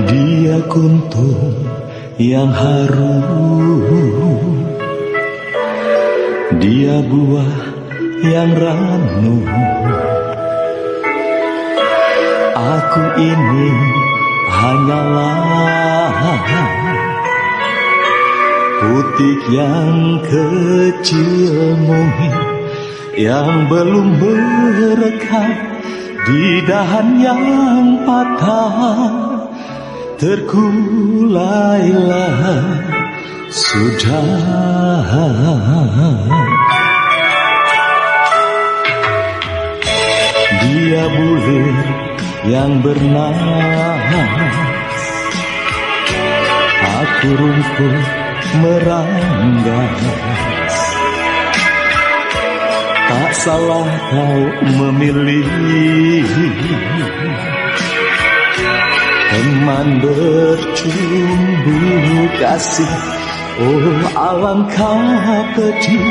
Dia kuntum yang harum, dia buah yang ranum. Aku ini hanyalah putik yang kecil mungil, yang belum merekam di dahan yang patah. Terkulailah sudah. Dia bulir yang bernapas, aku rumput meranggas. Tak salah kau memilih teman bercumbu kasih. Oh alangkah pedih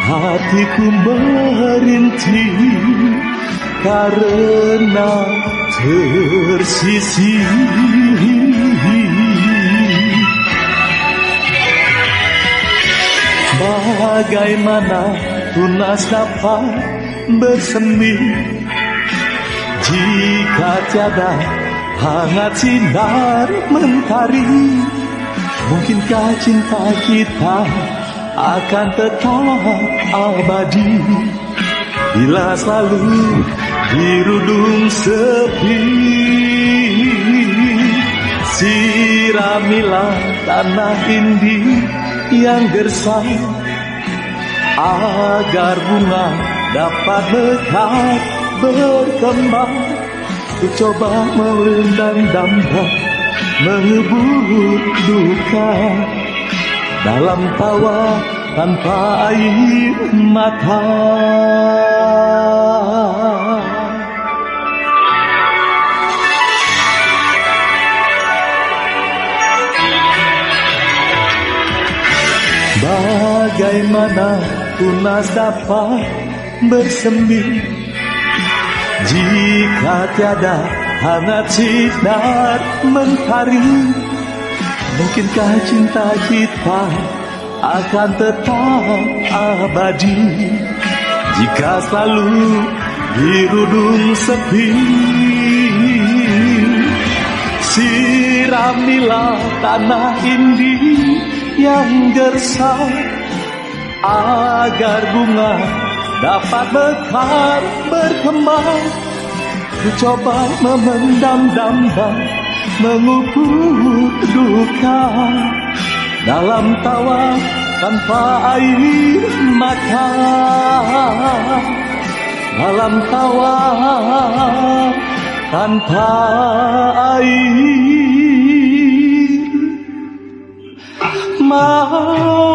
hatiku merintih karena tersisih. Bagaimana tunas dapat bersemi jika tiada hangat sinar mentari? Mungkinkah cinta kita akan tetap abadi bila selalu dirudung sepi? Siramilah tanah ini yang gersang agar bunga dapat mekar berkembang. Ku coba merendam dampak, mengebut duka dalam tawa tanpa air mata. Bagaimana tunas dapat bersemi jika tiada hangat sinar mentari? Mungkinkah cinta kita akan tetap abadi jika selalu dirudung sepi? Siramilah tanah ini yang gersang agar bunga dapat mekar berkembang. Ku coba memendam dampak, mengubur duka dalam tawa tanpa air mata. Dalam tawa tanpa air mata.